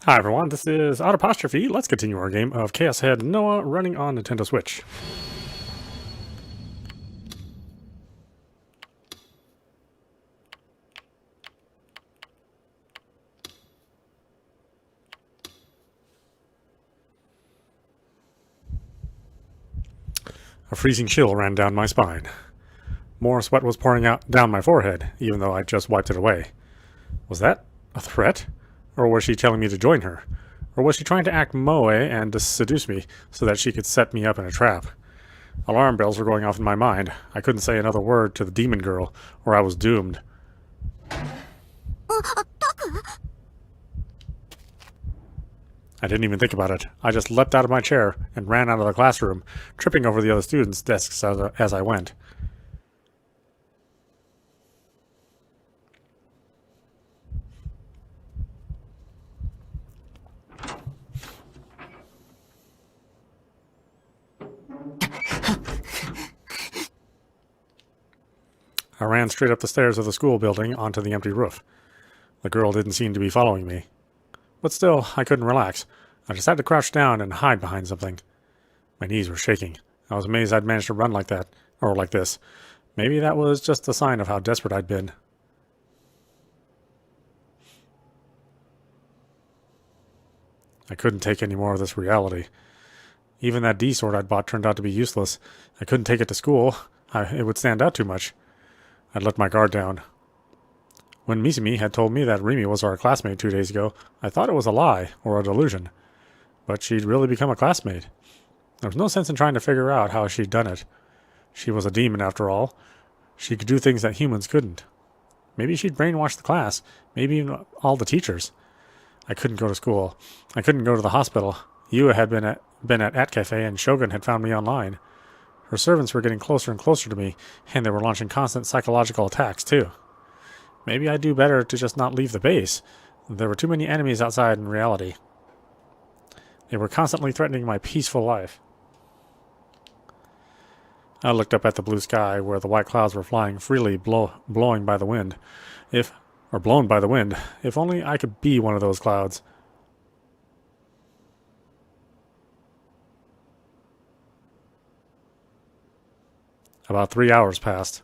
Hi everyone, this is Autopostrophe. Let's continue our game of Chaos Head Noah running on Nintendo Switch. A freezing chill ran down my spine. More sweat was pouring out down my forehead, even though I just wiped it away. Was that a threat? Or was she telling me to join her? Or was she trying to act moe and to seduce me so that she could set me up in a trap? Alarm bells were going off in my mind. I couldn't say another word to the demon girl, or I was doomed. I didn't even think about it. I just leapt out of my chair and ran out of the classroom, tripping over the other students' desks as I went. I ran straight up the stairs of the school building onto the empty roof. The girl didn't seem to be following me. But still, I couldn't relax. I decided to crouch down and hide behind something. My knees were shaking. I was amazed I'd managed to run like that, or like this. Maybe that was just a sign of how desperate I'd been. I couldn't take any more of this reality. Even that D sword I'd bought turned out to be useless. I couldn't take it to school. It would stand out too much. I'd let my guard down. When Misumi had told me that Rimi was our classmate 2 days ago, I thought it was a lie, or a delusion. But she'd really become a classmate. There was no sense in trying to figure out how she'd done it. She was a demon, after all. She could do things that humans couldn't. Maybe she'd brainwash the class, maybe even all the teachers. I couldn't go to school. I couldn't go to the hospital. Yua had been at Cafe, and Shogun had found me online. Her servants were getting closer and closer to me, and they were launching constant psychological attacks, too. Maybe I'd do better to just not leave the base. There were too many enemies outside in reality. They were constantly threatening my peaceful life. I looked up at the blue sky where the white clouds were flying freely, blown by the wind. If only I could be one of those clouds. About 3 hours passed.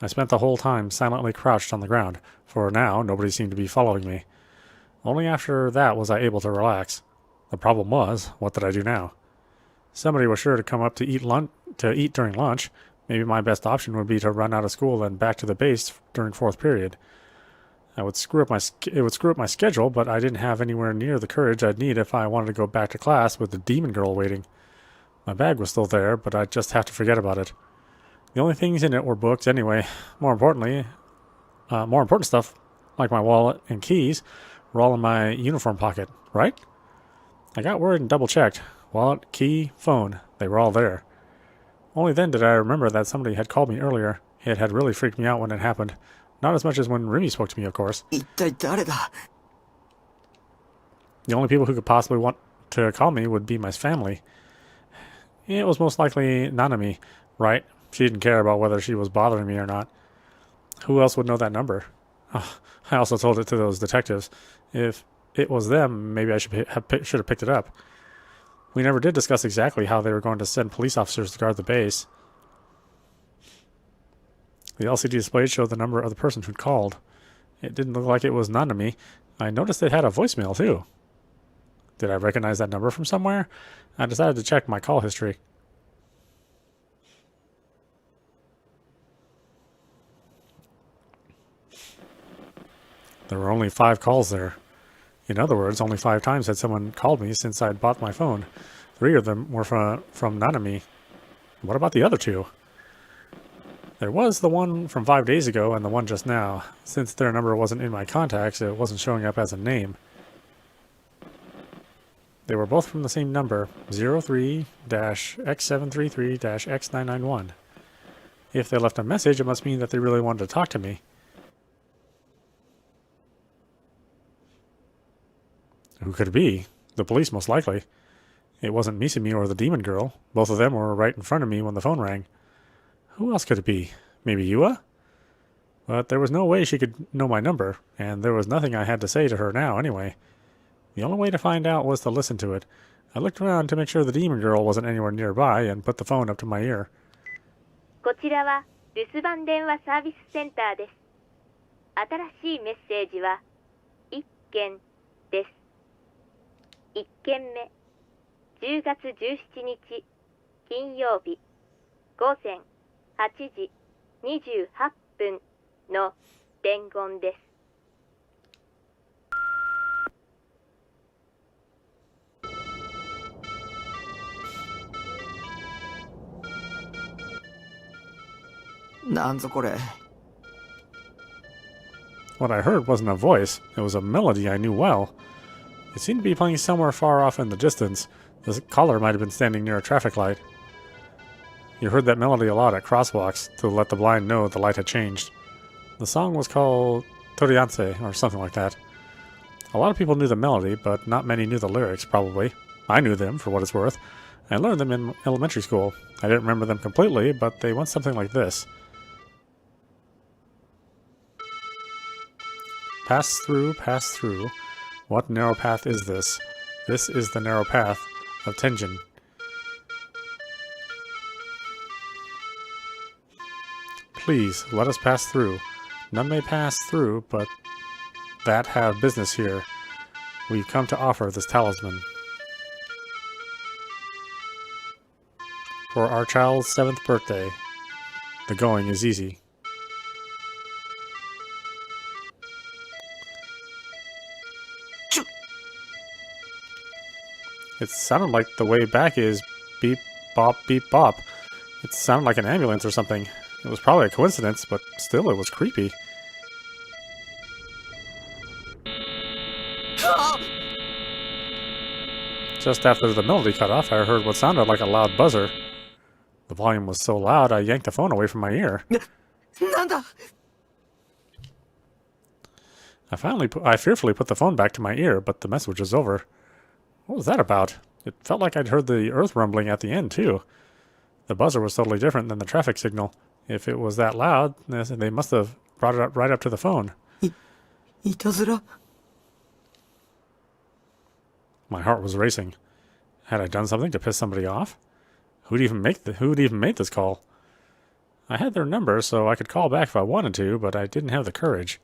I spent the whole time silently crouched on the ground, for now nobody seemed to be following me. Only after that was I able to relax. The problem was, what did I do now? Somebody was sure to come up to eat during lunch. Maybe my best option would be to run out of school and back to the base during fourth period. It would screw up my schedule, but I didn't have anywhere near the courage I'd need if I wanted to go back to class with the demon girl waiting. My bag was still there, but I'd just have to forget about it. The only things in it were books anyway. More important stuff, like my wallet and keys, were all in my uniform pocket, right? I got word and double-checked. Wallet, key, phone, they were all there. Only then did I remember that somebody had called me earlier. It had really freaked me out when it happened. Not as much as when Rimi spoke to me, of course. The only people who could possibly want to call me would be my family. It was most likely Nanami, right? She didn't care about whether she was bothering me or not. Who else would know that number? Oh, I also told it to those detectives. If it was them, maybe I should have picked it up. We never did discuss exactly how they were going to send police officers to guard the base. The LCD display showed the number of the person who'd called. It didn't look like it was Nanami. I noticed it had a voicemail, too. Did I recognize that number from somewhere? I decided to check my call history. There were only 5 calls there. In other words, only 5 times had someone called me since I'd bought my phone. 3 of them were from Nanami. What about the other 2? There was the one from 5 days ago and the one just now. Since their number wasn't in my contacts, it wasn't showing up as a name. They were both from the same number, 03-X733-X991. If they left a message, it must mean that they really wanted to talk to me. Who could it be? The police, most likely. It wasn't Misumi or the demon girl. Both of them were right in front of me when the phone rang. Who else could it be? Maybe Yua? But there was no way she could know my number, and there was nothing I had to say to her now anyway. The only way to find out was to listen to it. I looked around to make sure the demon girl wasn't anywhere nearby and put the phone up to my ear. こちらは留守番電話サービスセンターです。新しいメッセージは1件です。1件目、10月17日金曜日午前8時28分の伝言です。なんぞこれ。 What I heard wasn't a voice, it was a melody I knew well. It seemed to be playing somewhere far off in the distance. The caller might have been standing near a traffic light. You heard that melody a lot at crosswalks to let the blind know the light had changed. The song was called Torianse, or something like that. A lot of people knew the melody, but not many knew the lyrics, probably. I knew them, for what it's worth. I learned them in elementary school. I didn't remember them completely, but they went something like this. Pass through. What narrow path is this? This is the narrow path of Tenjin. Please, let us pass through. None may pass through, but that have business here. We've come to offer this talisman. For our child's 7th birthday. The going is easy. It sounded like the way back is beep, bop, beep, bop. It sounded like an ambulance or something. It was probably a coincidence, but still it was creepy. Just after the melody cut off, I heard what sounded like a loud buzzer. The volume was so loud, I yanked the phone away from my ear. I fearfully put the phone back to my ear, but the message was over. What was that about? It felt like I'd heard the earth rumbling at the end, too. The buzzer was totally different than the traffic signal. If it was that loud, they must have brought it up right up to the phone. My heart was racing. Had I done something to piss somebody off? Who'd even make this call? I had their number, so I could call back if I wanted to, but I didn't have the courage.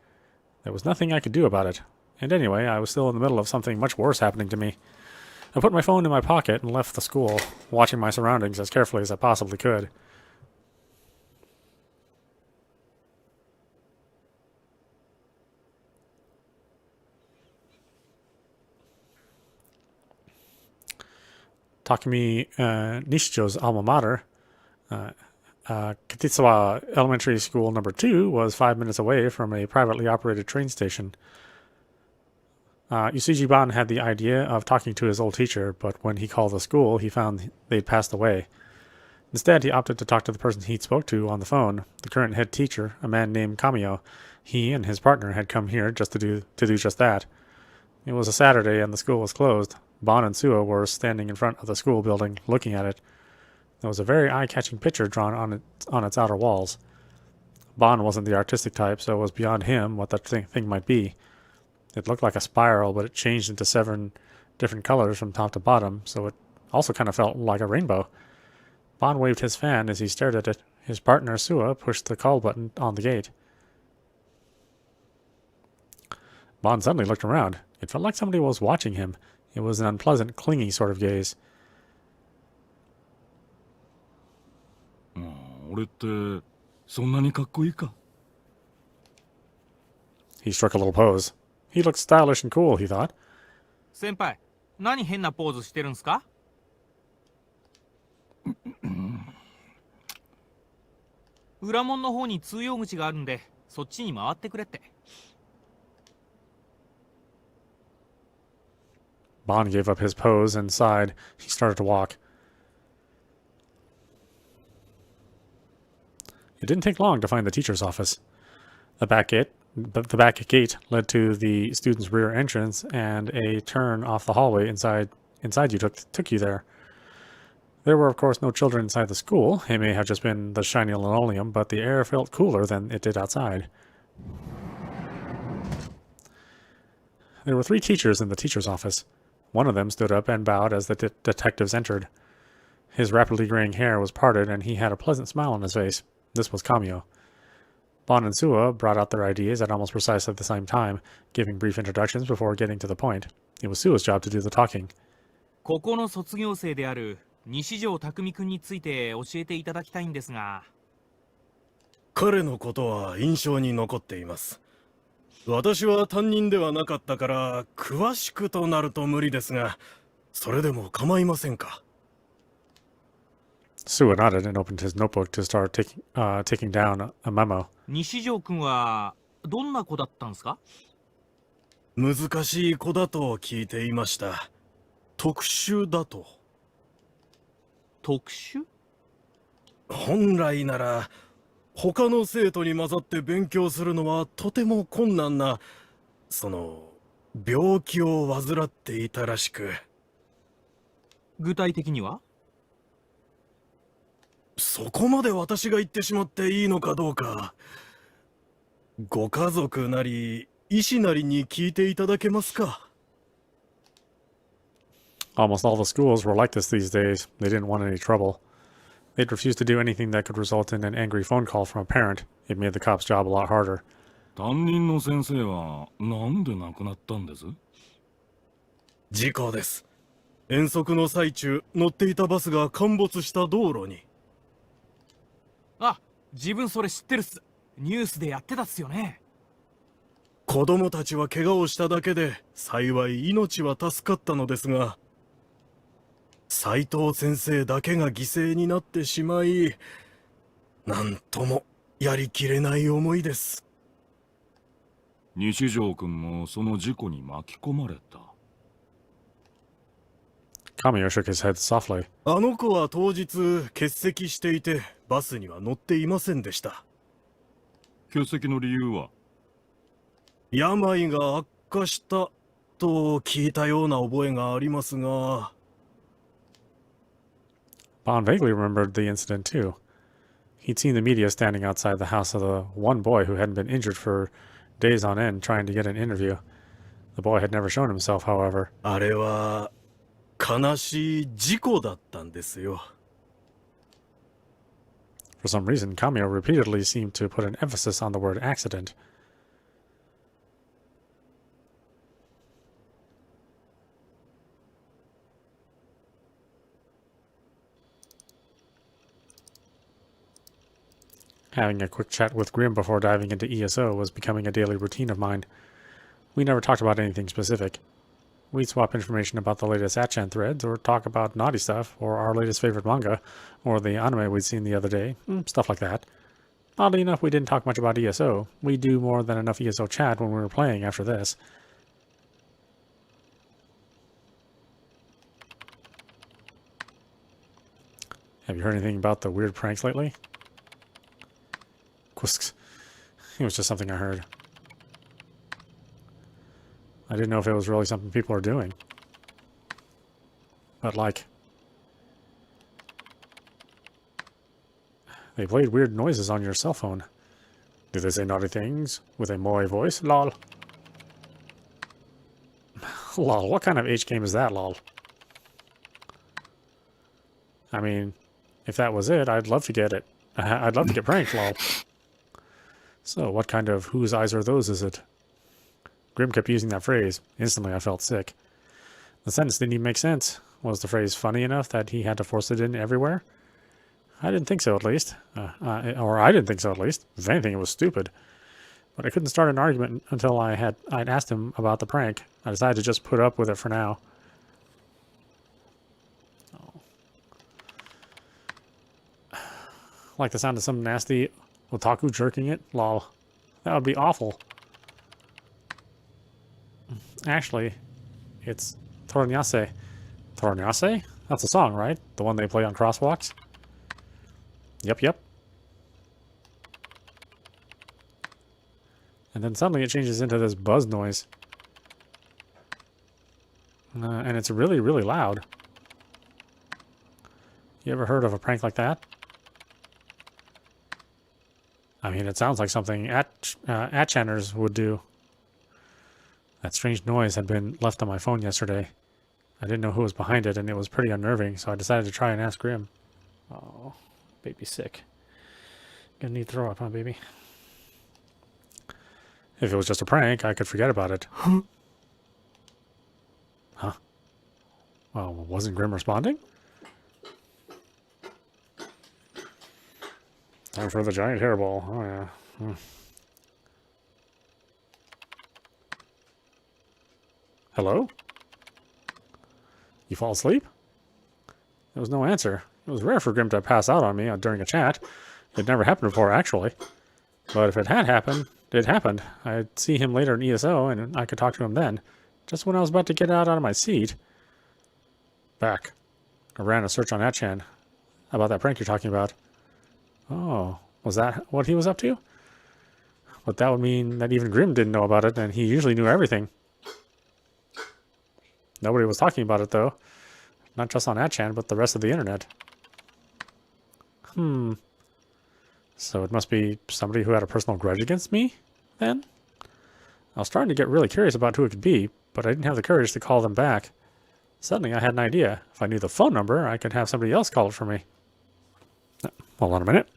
There was nothing I could do about it. And anyway, I was still in the middle of something much worse happening to me. I put my phone in my pocket and left the school, watching my surroundings as carefully as I possibly could. Takumi Nishijo's alma mater, Kititsuwa Elementary School No. 2, was 5 minutes away from a privately operated train station. Yusujiban had the idea of talking to his old teacher, but when he called the school, he found they'd passed away. Instead, he opted to talk to the person he'd spoke to on the phone, the current head teacher, a man named Kamio. He and his partner had come here just to do just that. It was a Saturday and the school was closed. Bon and Suo were standing in front of the school building, looking at it. There was a very eye-catching picture drawn on its outer walls. Bon wasn't the artistic type, so it was beyond him what that thing might be. It looked like a spiral, but it changed into 7 different colors from top to bottom, so it also kind of felt like a rainbow. Bon waved his fan as he stared at it. His partner, Suo, pushed the call button on the gate. Bon suddenly looked around. It felt like somebody was watching him. It was an unpleasant, clingy sort of gaze. He struck a little pose. He looked stylish and cool, he thought. 先輩、何変なポーズしてるんすか？裏門の方に通用口があるんで、そっちに回ってくれって。Bon gave up his pose and sighed. He started to walk. It didn't take long to find the teacher's office. The back gate led to the student's rear entrance, and a turn off the hallway inside you took you there. There were, of course, no children inside the school. It may have just been the shiny linoleum, but the air felt cooler than it did outside. There were 3 teachers in the teacher's office. One of them stood up and bowed as the detectives entered. His rapidly graying hair was parted, and he had a pleasant smile on his face. This was Kamio. Bon and Sua brought out their IDs at almost precisely the same time, giving brief introductions before getting to the point. It was Sua's job to do the talking. ここの卒業生である西条匠君について教えていただきたいんですが。彼のことは印象に残っています。私は担任ではなかったから詳しくとなると無理ですが、それでも構いませんか。Sua nodded and opened his notebook to start taking down a memo. 西条君はどんな子だったんですか？難しい子だと聞いていました。特殊だと。特殊？本来なら他の生徒に混ざって勉強するのはとても困難な、病気を患っていたらしく。具体的には？そこまで私が言ってしまっていいのかどうか。ご家族なり医師なりに聞いていただけますか。Almost all the schools were like this these days. They didn't want any trouble. They'd refuse to do anything that could result in an angry phone call from a parent. It made the cop's job a lot harder. 担任の先生はなんで亡くなったんです？事故です。遠足の最中、乗っていたバスが陥没した道路に。あ、自分それ知ってるっす。ニュースでやってたっすよね。子供たちは怪我をしただけで、幸い命は助かったのですが、斉藤先生だけが犠牲になってしまい、なんともやりきれない思いです。西条君もその事故に巻き込まれた。Kamio shook his head softly. あの子は当日欠席していて、バスには乗っていませんでした。欠席の理由は？病が悪化したと聞いたような覚えがありますが。Bond vaguely remembered the incident too. He'd seen the media standing outside the house of the one boy who hadn't been injured for days on end trying to get an interview. The boy had never shown himself, however. あれは悲しい事故だったんですよ。For some reason, Kamio repeatedly seemed to put an emphasis on the word accident. Having a quick chat with Grim before diving into ESO was becoming a daily routine of mine. We never talked about anything specific. We'd swap information about the latest Atchan threads, or talk about naughty stuff, or our latest favorite manga, or the anime we'd seen the other day, stuff like that. Oddly enough, we didn't talk much about ESO. We do more than enough ESO chat when we were playing after this. Have you heard anything about the weird pranks lately? Quisks. It was just something I heard. I didn't know if it was really something people are doing. But like... They played weird noises on your cell phone. Did they say naughty things with a moe voice? Lol. Lol, what kind of H game is that, lol? I mean, if that was it, I'd love to get it. I'd love to get pranked, lol. So, what kind of whose eyes are those is it? Grim kept using that phrase. Instantly, I felt sick. The sentence didn't even make sense. Was the phrase funny enough that he had to force it in everywhere? I didn't think so, at least. Or I didn't think so, at least. If anything, it was stupid. But I couldn't start an argument until I'd asked him about the prank. I decided to just put up with it for now. Oh. Like the sound of some nasty otaku jerking it? Lol. That would be awful. Actually, it's Toronyase. Toronyase? That's a song, right? The one they play on crosswalks? Yep. And then suddenly it changes into this buzz noise. And it's really, really loud. You ever heard of a prank like that? I mean, it sounds like something Atchanners would do. That strange noise had been left on my phone yesterday. I didn't know who was behind it, and it was pretty unnerving, so I decided to try and ask Grim. Oh, baby's sick. Gonna need to throw up, huh, baby? If it was just a prank, I could forget about it. Huh? Well, wasn't Grim responding? Time for the giant hairball. Oh, yeah. Hello? You fall asleep? There was no answer. It was rare for Grim to pass out on me during a chat. It never happened before, actually. But if it had happened, it happened. I'd see him later in ESO, and I could talk to him then. Just when I was about to get out of my seat. Back. I ran a search on Atchan about that prank you're talking about. Oh, was that what he was up to? But that would mean that even Grim didn't know about it, and he usually knew everything. Nobody was talking about it, though. Not just on Atchan, but the rest of the internet. So it must be somebody who had a personal grudge against me, then? I was starting to get really curious about who it could be, but I didn't have the courage to call them back. Suddenly I had an idea. If I knew the phone number, I could have somebody else call it for me. Hold on a minute.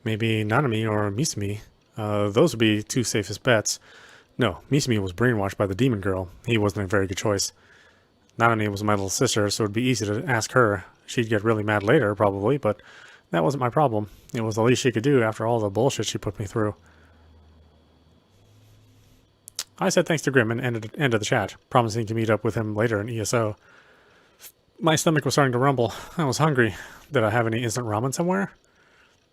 Maybe Nanami or Misumi. Those would be two safest bets. No, Misumi was brainwashed by the demon girl. He wasn't a very good choice. Nanami was my little sister, so it would be easy to ask her. She'd get really mad later, probably, but that wasn't my problem. It was the least she could do after all the bullshit she put me through. I said thanks to Grim and ended the chat, promising to meet up with him later in ESO. My stomach was starting to rumble. I was hungry. Did I have any instant ramen somewhere?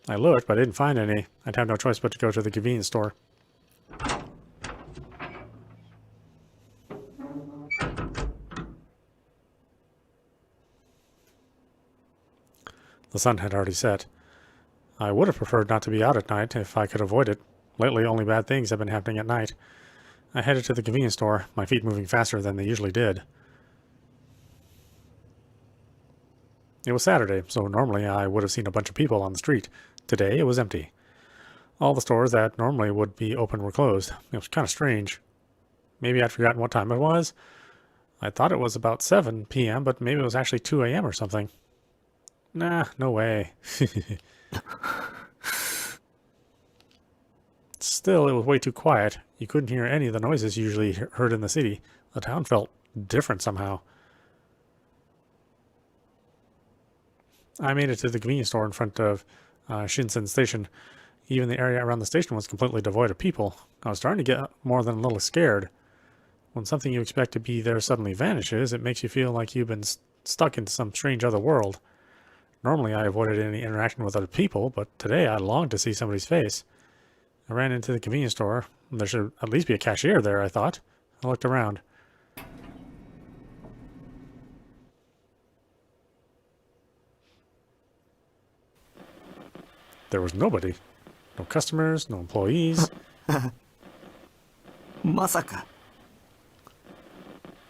I looked, but I didn't find any. I'd have no choice but to go to the convenience store. The sun had already set. I would have preferred not to be out at night if I could avoid it. Lately, only bad things have been happening at night. I headed to the convenience store, my feet moving faster than they usually did. It was Saturday, so normally I would have seen a bunch of people on the street. Today, it was empty. All the stores that normally would be open were closed. It was kind of strange. Maybe I'd forgotten what time it was. I thought it was about 7 p.m., but maybe it was actually 2 a.m. or something. Nah, no way. Still, it was way too quiet. You couldn't hear any of the noises you usually heard in the city. The town felt different somehow. I made it to the convenience store in front of Shinsen Station. Even the area around the station was completely devoid of people. I was starting to get more than a little scared. When something you expect to be there suddenly vanishes, it makes you feel like you've been stuck in some strange other world. Normally, I avoided any interaction with other people, but today I longed to see somebody's face. I ran into the convenience store. There should at least be a cashier there, I thought. I looked around. There was nobody. No customers, no employees. まさか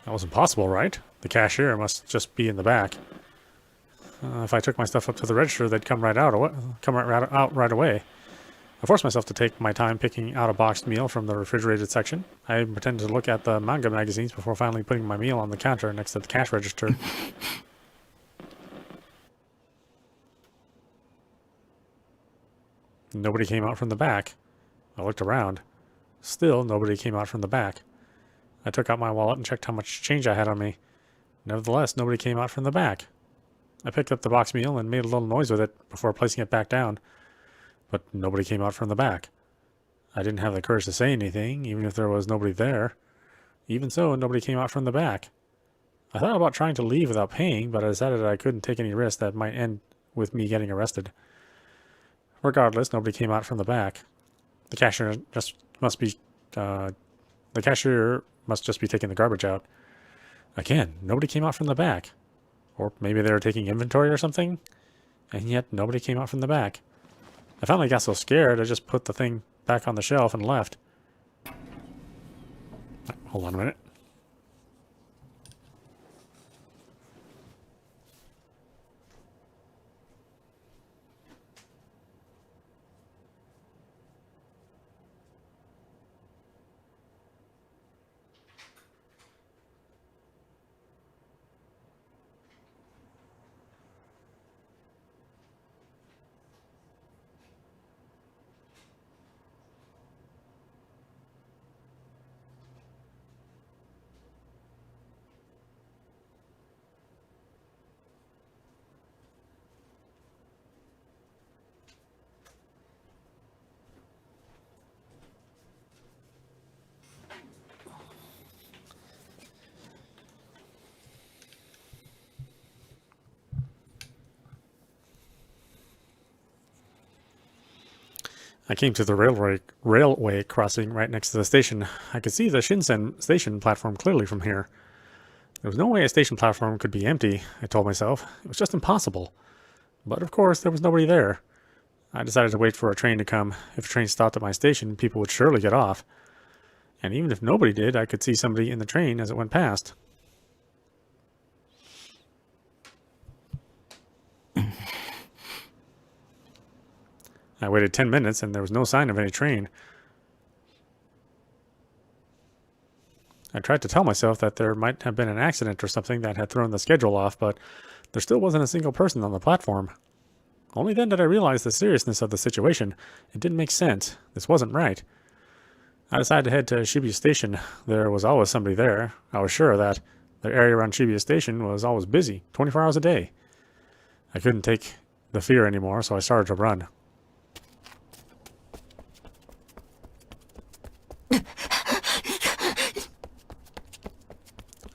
That was impossible, right? The cashier must just be in the back. If I took my stuff up to the register, they'd come right out right away. I forced myself to take my time picking out a boxed meal from the refrigerated section. I pretended to look at the manga magazines before finally putting my meal on the counter next to the cash register. Nobody came out from the back. I looked around. Still, nobody came out from the back. I took out my wallet and checked how much change I had on me. Nevertheless, nobody came out from the back. I picked up the boxed meal and made a little noise with it before placing it back down, but nobody came out from the back. I didn't have the courage to say anything, even if there was nobody there. Even so, nobody came out from the back. I thought about trying to leave without paying, but I decided I couldn't take any risk that might end with me getting arrested. Regardless, nobody came out from the back. The cashier must just be taking the garbage out. Again, nobody came out from the back. Or maybe they were taking inventory or something, and yet nobody came out from the back. I finally got so scared, I just put the thing back on the shelf and left. Hold on a minute. I came to the railway crossing right next to the station. I could see the Shinsen station platform clearly from here. There was no way a station platform could be empty, I told myself. It was just impossible. But of course, there was nobody there. I decided to wait for a train to come. If a train stopped at my station, people would surely get off. And even if nobody did, I could see somebody in the train as it went past. I waited 10 minutes and there was no sign of any train. I tried to tell myself that there might have been an accident or something that had thrown the schedule off, but there still wasn't a single person on the platform. Only then did I realize the seriousness of the situation. It didn't make sense. This wasn't right. I decided to head to Shibuya Station. There was always somebody there. I was sure of that. The area around Shibuya Station was always busy, 24 hours a day. I couldn't take the fear anymore, so I started to run.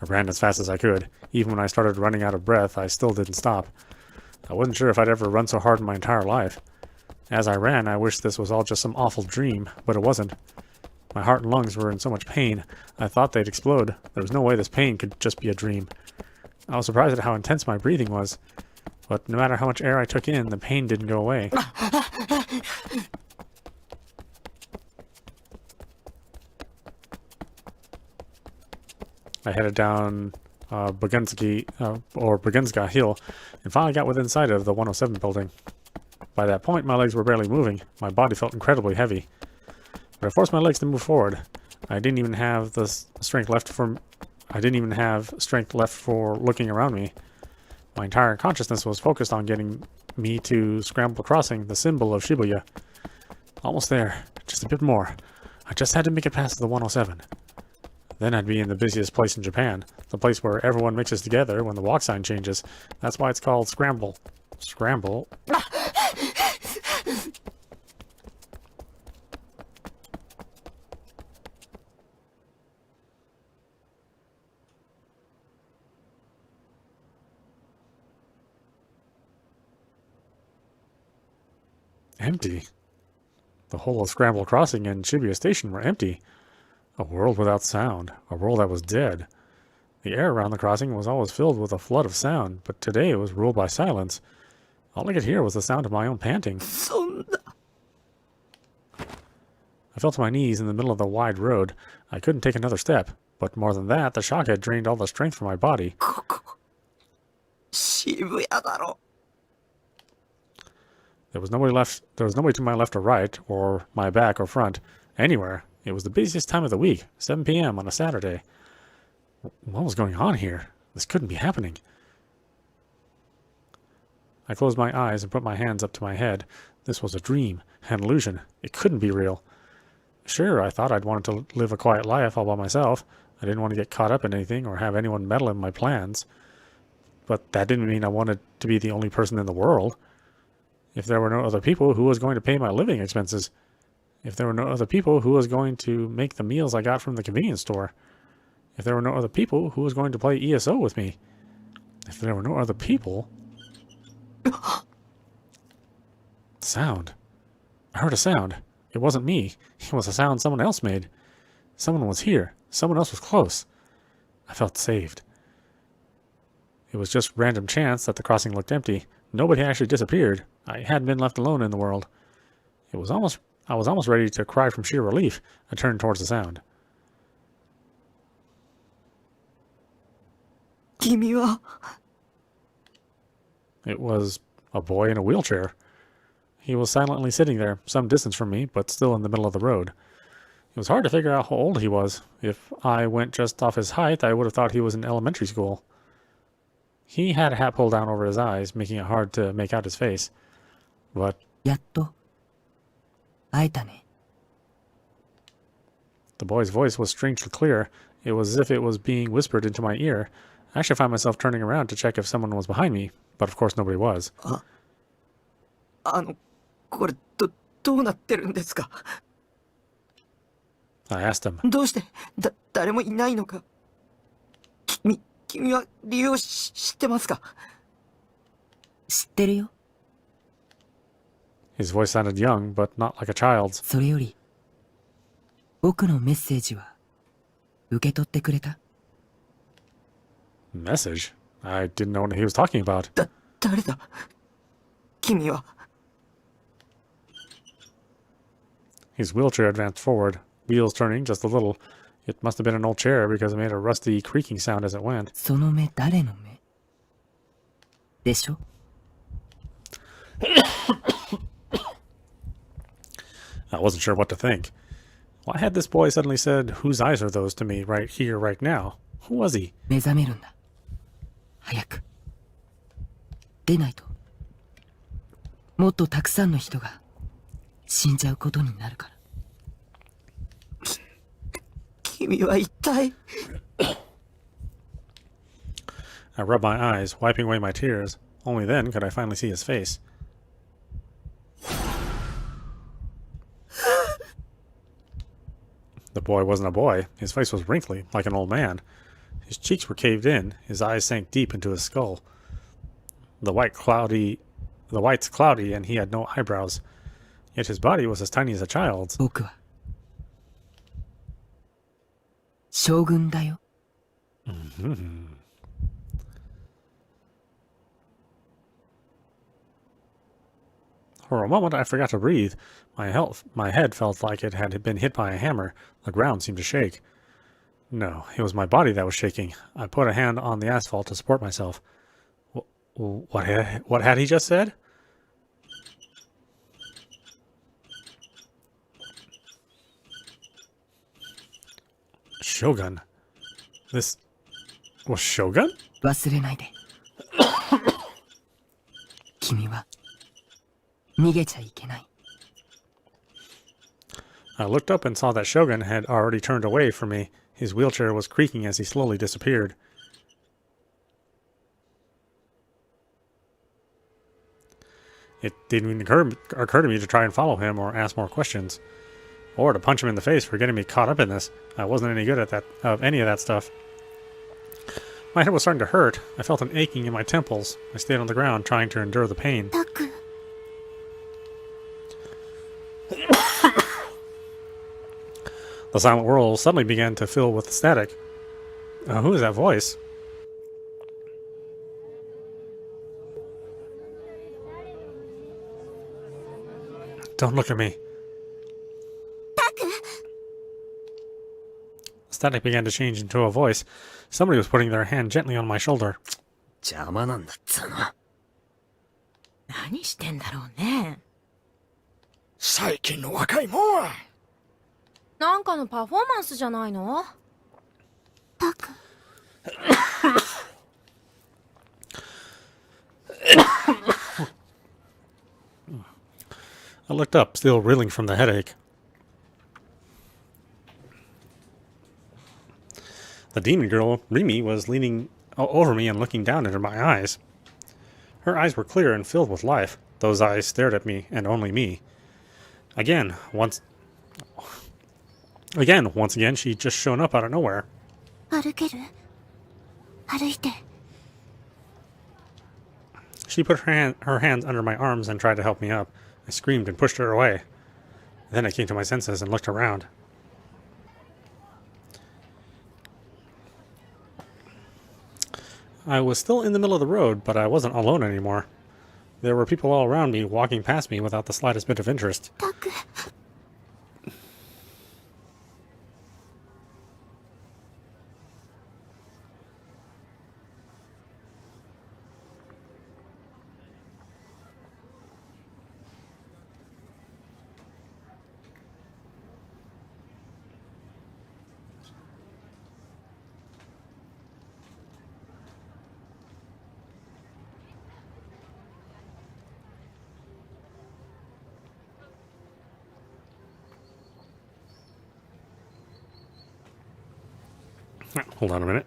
I ran as fast as I could. Even when I started running out of breath, I still didn't stop. I wasn't sure if I'd ever run so hard in my entire life. As I ran, I wished this was all just some awful dream, but it wasn't. My heart and lungs were in so much pain, I thought they'd explode. There was no way this pain could just be a dream. I was surprised at how intense my breathing was, but no matter how much air I took in, the pain didn't go away. I headed down Bugunska Hill and finally got within sight of the 107 building. By that point, my legs were barely moving. My body felt incredibly heavy. But I forced my legs to move forward. I didn't even have strength left for looking around me. My entire consciousness was focused on getting me to Scramble Crossing, the symbol of Shibuya. Almost there. Just a bit more. I just had to make it past the 107. Then I'd be in the busiest place in Japan, the place where everyone mixes together when the walk sign changes. That's why it's called Scramble. Scramble? Empty. The whole of Scramble Crossing and Shibuya Station were empty. A world without sound. A world that was dead. The air around the crossing was always filled with a flood of sound, but today it was ruled by silence. All I could hear was the sound of my own panting. I fell to my knees in the middle of the wide road. I couldn't take another step, but more than that, the shock had drained all the strength from my body. 渋谷だろ。There was nobody left. There was nobody to my left or right, or my back or front, anywhere. It was the busiest time of the week, 7 p.m. on a Saturday. What was going on here? This couldn't be happening. I closed my eyes and put my hands up to my head. This was a dream, an illusion. It couldn't be real. Sure, I thought I'd wanted to live a quiet life all by myself. I didn't want to get caught up in anything or have anyone meddle in my plans. But that didn't mean I wanted to be the only person in the world. If there were no other people, who was going to pay my living expenses? If there were no other people, who was going to make the meals I got from the convenience store? If there were no other people, who was going to play ESO with me? If there were no other people... Sound. I heard a sound. It wasn't me. It was a sound someone else made. Someone was here. Someone else was close. I felt saved. It was just random chance that the crossing looked empty. Nobody actually disappeared. I hadn't been left alone in the world. I was almost ready to cry from sheer relief. I turned towards the sound. 君は It was a boy in a wheelchair. He was silently sitting there, some distance from me, but still in the middle of the road. It was hard to figure out how old he was. If I went just off his height, I would have thought he was in elementary school. He had a hat pulled down over his eyes, making it hard to make out his face. But やっと会えたね。 the boy's voice was strangely clear. It was as if it was being whispered into my ear. I actually found myself turning around to check if someone was behind me, but of course nobody was. これどうなってるんですか？ I asked him. どうして誰もいないのか？君は理由を知ってますか？知ってるよ。 His voice sounded young, but not like a child's. それより僕のメッセージは受け取ってくれた？ Message? I didn't know what he was talking about. 誰だ？君は。 His wheelchair advanced forward, wheels turning just a little. It must have been an old chair because it made a rusty creaking sound as it went. その目誰の目？でしょ？ I wasn't sure what to think. Why had this boy suddenly said, "Whose eyes are those?" to me right here, right now? Who was he? 目覚めるんだ。早く。出ないと。もっとたくさんの人が死んじゃうことになるから。君は一体。 I rubbed my eyes, wiping away my tears. Only then could I finally see his face. The boy wasn't a boy. His face was wrinkly, like an old man. His cheeks were caved in. His eyes sank deep into his skull. The white's cloudy, and he had no eyebrows. Yet his body was as tiny as a child's. 僕は将軍だよ。 For a moment, I forgot to breathe. My head felt like it had been hit by a hammer. The ground seemed to shake. No, it was my body that was shaking. I put a hand on the asphalt to support myself. What had he just said? Shogun. This was Shogun? 忘れないで。君は逃げちゃいけない。 I looked up and saw that Shogun had already turned away from me. His wheelchair was creaking as he slowly disappeared. It didn't even occur to me to try and follow him or ask more questions. Or to punch him in the face for getting me caught up in this. I wasn't any good at any of that stuff. My head was starting to hurt. I felt an aching in my temples. I stayed on the ground trying to endure the pain. The silent world suddenly began to fill with static. Who is that voice? Don't look at me. Static began to change into a voice. Somebody was putting their hand gently on my shoulder. 邪魔なんだっつうの。何してんだろうね。最近の若いもんは。なんかのパフォーマンスじゃないの？タク。I looked up, still reeling from the headache. The demon girl, Rimi, was leaning over me and looking down into my eyes. Her eyes were clear and filled with life. Those eyes stared at me, and only me. Once again, she'd just shown up out of nowhere. 歩ける？歩いて。 She put her hands under my arms and tried to help me up. I screamed and pushed her away. Then I came to my senses and looked around. I was still in the middle of the road, but I wasn't alone anymore. There were people all around me walking past me without the slightest bit of interest. タク。Hold on a minute.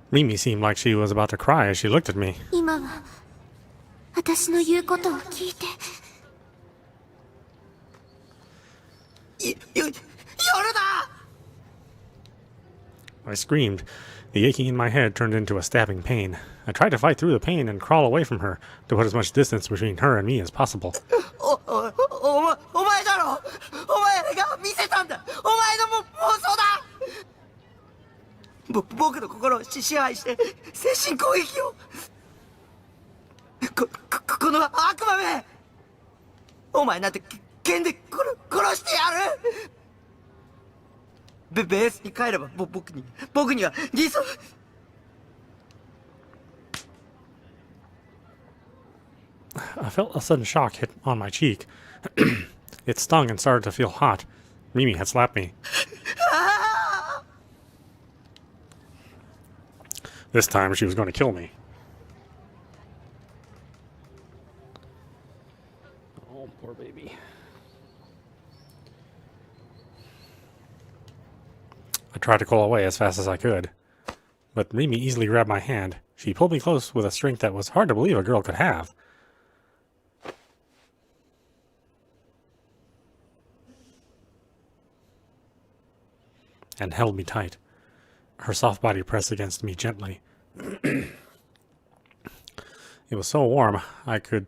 Mimi seemed like she was about to cry as she looked at me. 今は私の言うことを聞いて。夜だ！ I screamed. The aching in my head turned into a stabbing pain. I tried to fight through the pain and crawl away from her, to put as much distance between her and me as possible. お前だろ！お前が見せたんだ！お前の妄想だ！僕の心を支配して精神攻撃をこの悪魔め！お前なんて剣で殺してやる！ベースに帰れば僕には理想。 I felt a sudden shock hit on my cheek. It stung and started to feel hot. Mimi had slapped me. This time she was going to kill me. Oh, poor baby. I tried to crawl away as fast as I could, but Mimi easily grabbed my hand. She pulled me close with a strength that was hard to believe a girl could have. And held me tight. Her soft body pressed against me gently. It was so warm, I could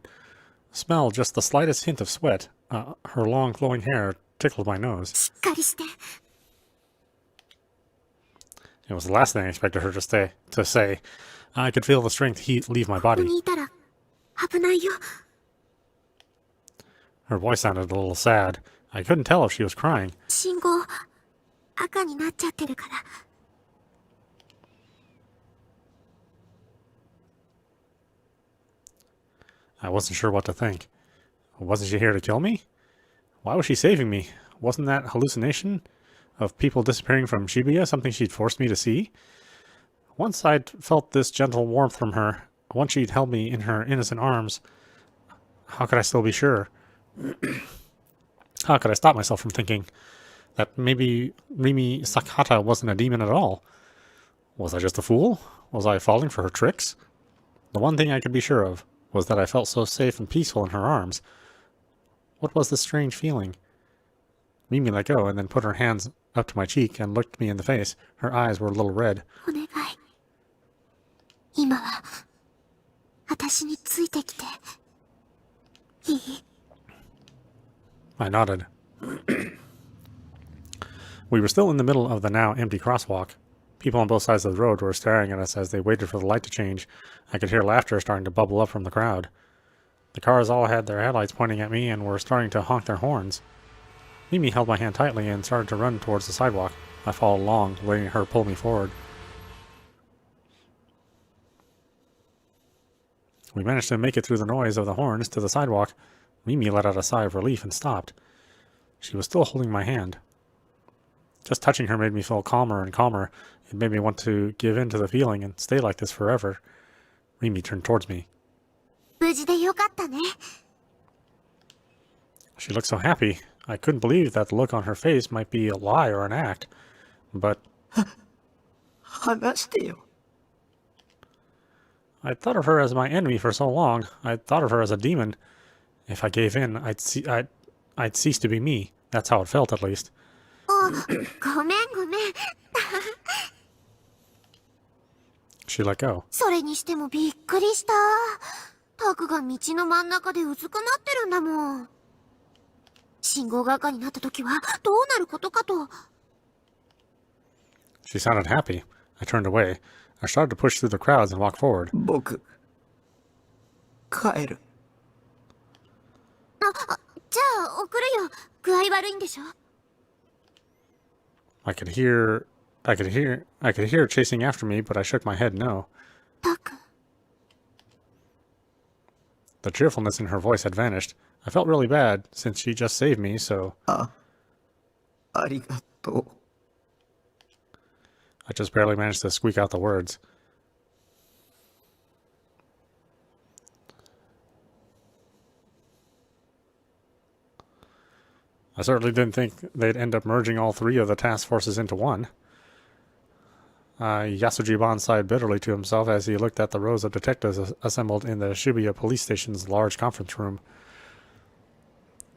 smell just the slightest hint of sweat. Her long flowing hair tickled my nose. しっかりして。 It was the last thing I expected her to say. I could feel the strength leave my ここ body. にいたら危ないよ。 Her voice sounded a little sad. I couldn't tell if she was crying. 信号赤になっちゃってるから。 I wasn't sure what to think. Wasn't she here to kill me? Why was she saving me? Wasn't that hallucination of people disappearing from Shibuya something she'd forced me to see? Once I'd felt this gentle warmth from her, once she'd held me in her innocent arms, how could I still be sure? How could I stop myself from thinking that maybe Rimi Sakata wasn't a demon at all? Was I just a fool? Was I falling for her tricks? The one thing I could be sure of was that I felt so safe and peaceful in her arms. What was this strange feeling? Mimi let go and then put her hands up to my cheek and looked me in the face. Her eyes were a little red. お願い。今は、私についてきて。いい？ I nodded. We were still in the middle of the now empty crosswalk. People on both sides of the road were staring at us as they waited for the light to change. I could hear laughter starting to bubble up from the crowd. The cars all had their headlights pointing at me and were starting to honk their horns. Mimi held my hand tightly and started to run towards the sidewalk. I followed along, letting her pull me forward. We managed to make it through the noise of the horns to the sidewalk. Mimi let out a sigh of relief and stopped. She was still holding my hand. Just touching her made me feel calmer and calmer. It made me want to give in to the feeling and stay like this forever. Mimi turned towards me. 無事でよかったね。 She looked so happy. I couldn't believe that the look on her face might be a lie or an act. But 話してよ。I thought of her as my enemy for so long. I thought of her as a demon. If I gave in, I'd cease to be me. That's how it felt, at least. あ、ごめんごめん。 She let go. それにしてもびっくりした。タクが道の真ん中でうずくなってるんだもん。信号が赤になった時はどうなることかと。 She sounded happy. I turned away. I started to push through the crowds and walk forward. 僕、帰る。じゃあ送るよ。具合悪いんでしょ。 I could hear her chasing after me, but I shook my head no. タク。 The cheerfulness in her voice had vanished. I felt really bad, since she just saved me, so ありがとう。 I just barely managed to squeak out the words. I certainly didn't think they'd end up merging all three of the task forces into one. Yasuji-ban sighed bitterly to himself as he looked at the rows of detectives assembled in the Shibuya police station's large conference room.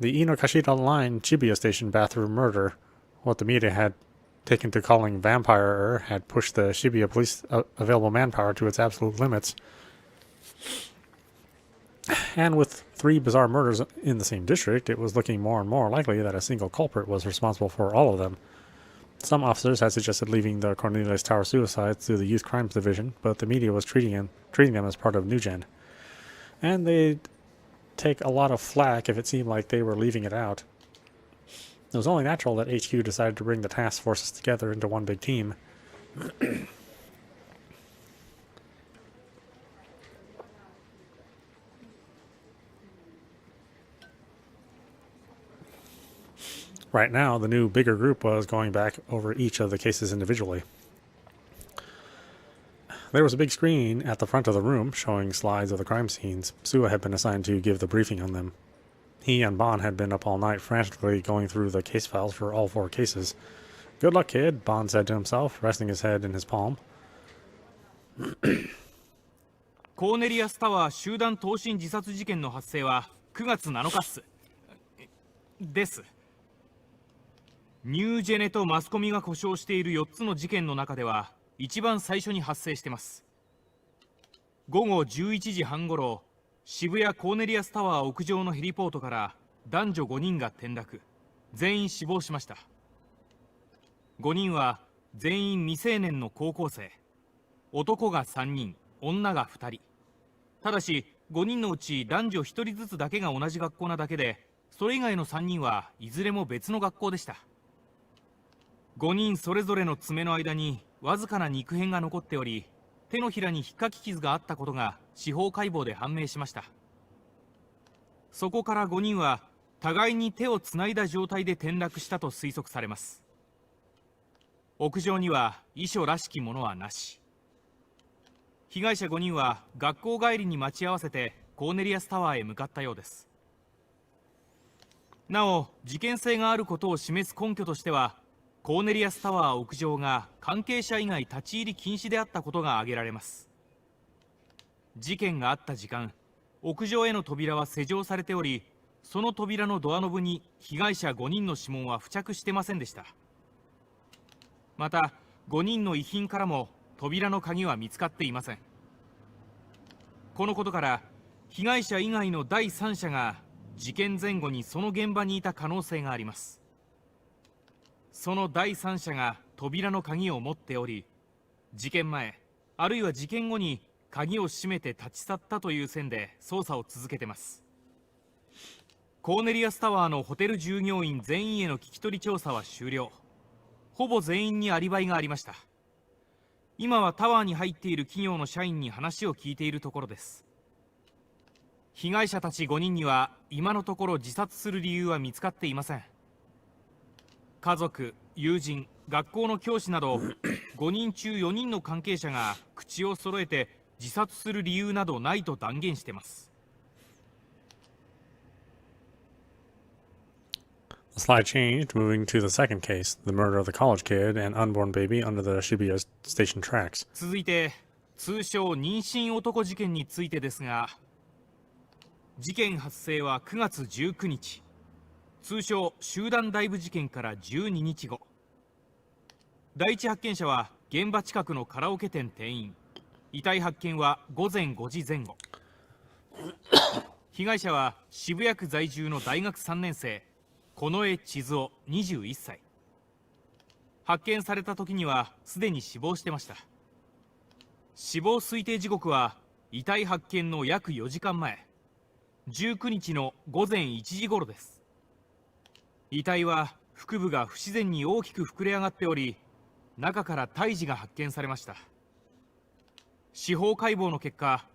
The Inokashita Line Shibuya Station bathroom murder, what the media had taken to calling vampire, had pushed the Shibuya police available manpower to its absolute limits. And with three bizarre murders in the same district, it was looking more and more likely that a single culprit was responsible for all of them. Some officers had suggested leaving the Cornelius Tower suicides to the Youth Crimes Division, but the media was treating them as part of NewGen. And they'd take a lot of flack if it seemed like they were leaving it out. It was only natural that HQ decided to bring the task forces together into one big team. Right now, the new, bigger group was going back over each of the cases individually. There was a big screen at the front of the room showing slides of the crime scenes. Suwa had been assigned to give the briefing on them. He and Bon had been up all night frantically going through the case files for all 4 cases. Good luck, kid, Bon said to himself, resting his head in his palm. コーネリアスタワー集団投身自殺事件の発生は9月7日っす。です。ニュージェネとマスコミが故障している4つの事件の中では一番最初に発生してます。午後11時半ごろ、渋谷コーネリアスタワー屋上のヘリポートから男女5人が転落、全員死亡しました。5人は全員未成年の高校生、男が3人、女が2人。ただし5人のうち男女1人ずつだけが同じ学校なだけで、それ以外の3人はいずれも別の学校でした。5人それぞれの爪の間にわずかな肉片が残っており、手のひらに引っかき傷があったことが司法解剖で判明しました。そこから5人は互いに手をつないだ状態で転落したと推測されます。屋上には遺書らしきものはなし。被害者5人は学校帰りに待ち合わせてコーネリアスタワーへ向かったようです。なお、事件性があることを示す根拠としては、コーネリアスタワー屋上が関係者以外立ち入り禁止であったことが挙げられます。事件があった時間、屋上への扉は施錠されており、その扉のドアノブに被害者5人の指紋は付着してませんでした。また5人の遺品からも扉の鍵は見つかっていません。このことから被害者以外の第三者が事件前後にその現場にいた可能性があります。その第三者が扉の鍵を持っており、事件前あるいは事件後に鍵を閉めて立ち去ったという線で捜査を続けてます。コーネリアスタワーのホテル従業員全員への聞き取り調査は終了。ほぼ全員にアリバイがありました。今はタワーに入っている企業の社員に話を聞いているところです。被害者たち5人には今のところ自殺する理由は見つかっていません。家族、友人、学校の教師など5人中4人の関係者が口を揃えて自殺する理由などないと断言しています。The slide changed, moving to the second case, the murder of the college kid and unborn baby under the Shibuya station tracks. 続いて通称妊娠男事件についてですが、事件発生は9月19日、通称集団ダイブ事件から12日後。第一発見者は現場近くのカラオケ店店員。遺体発見は午前5時前後。被害者は渋谷区在住の大学3年生近衛千鶴21歳。発見された時にはすでに死亡してました。死亡推定時刻は遺体発見の約4時間前、19日の午前1時頃です。遺体は腹部が不自然に大きく膨れ上がっており、中から胎児が発見されました。司法解剖の結果、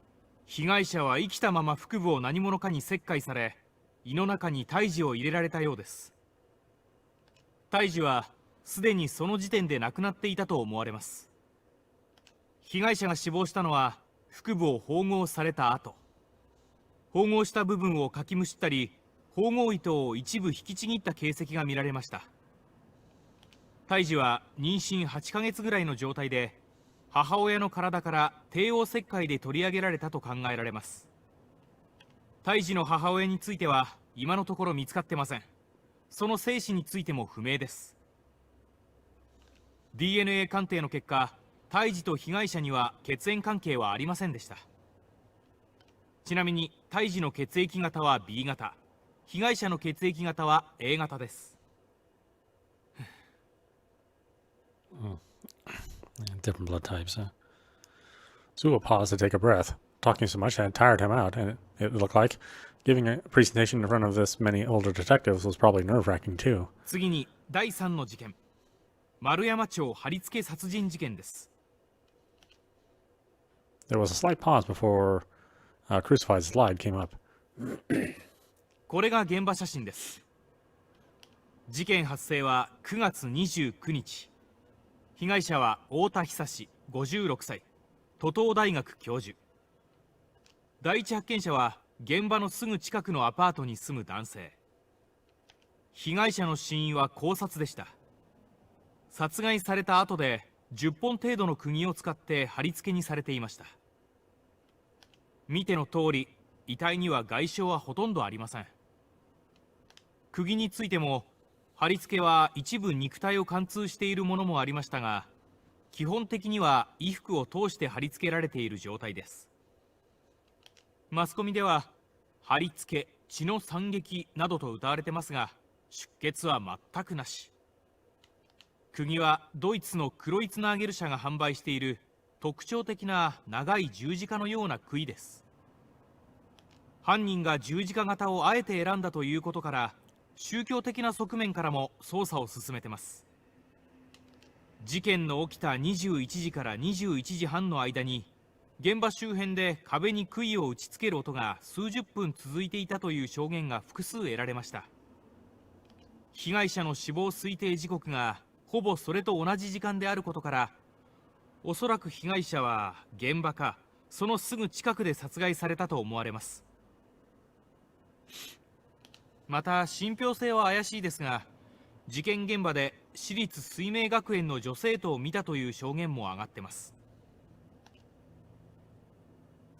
被害者は生きたまま腹部を何者かに切開され、胃の中に胎児を入れられたようです。胎児はすでにその時点で亡くなっていたと思われます。被害者が死亡したのは腹部を縫合された後、縫合した部分をかきむしったり、縫合糸を一部引きちぎった形跡が見られました。胎児は妊娠8ヶ月ぐらいの状態で、母親の体から帝王切開で取り上げられたと考えられます。胎児の母親については今のところ見つかってません。その生死についても不明です。 DNA 鑑定の結果、胎児と被害者には血縁関係はありませんでした。ちなみに胎児の血液型は B 型、被害者の血液型は A 型です。Different blood types, huh? Suo paused to take a breath. Talking so much had tired him out, and it looked like giving a presentation in front of this many older detectives was probably nerve-wracking too. 次に第3の事件、丸山町貼り付け殺人事件です。There was a slight pause before Crucified's slide came up. これが現場写真です。事件発生は9月29日。被害者は太田久志56歳、都東大学教授。第一発見者は現場のすぐ近くのアパートに住む男性。被害者の死因は絞殺でした。殺害された後で10本程度の釘を使って貼り付けにされていました。見ての通り、遺体には外傷はほとんどありません。釘についても貼り付けは一部肉体を貫通しているものもありましたが、基本的には衣服を通して貼り付けられている状態です。マスコミでは貼り付け、血の惨劇などと謳われてますが、出血は全くなし。釘はドイツのクロイツナーゲル社が販売している特徴的な長い十字架のような杭です。犯人が十字架型をあえて選んだということから、宗教的な側面からも捜査を進めてます。事件の起きた21時から21時半の間に、現場周辺で壁に杭を打ち付ける音が数十分続いていたという証言が複数得られました。被害者の死亡推定時刻がほぼそれと同じ時間であることから、おそらく被害者は現場かそのすぐ近くで殺害されたと思われます。また信憑性は怪しいですが、事件現場で私立水明学園の女生徒を見たという証言も上がってます。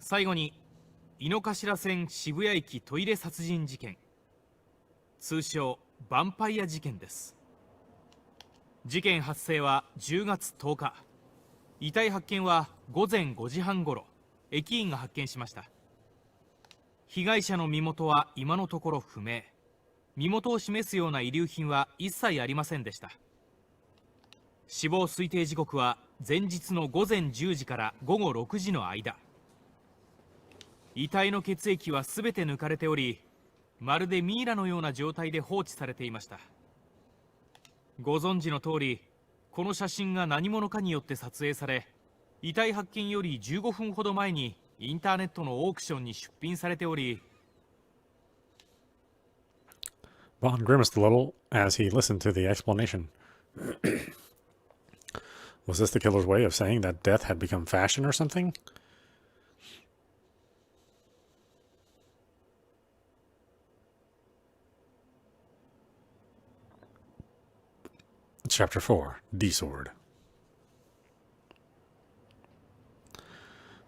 最後に井の頭線渋谷駅トイレ殺人事件。通称ヴァンパイア事件です。事件発生は10月10日、遺体発見は午前5時半ごろ、駅員が発見しました。被害者の身元は今のところ不明。身元を示すような遺留品は一切ありませんでした。死亡推定時刻は前日の午前10時から午後6時の間。遺体の血液は全て抜かれており、まるでミイラのような状態で放置されていました。ご存知の通り、この写真が何者かによって撮影され、遺体発見より15分ほど前にインターネットのオークションに出品されており、Vaughn grimaced a little as he listened to the explanation. Was this the killer's way of saying that death had become fashion or something? Chapter 4, D-Sword.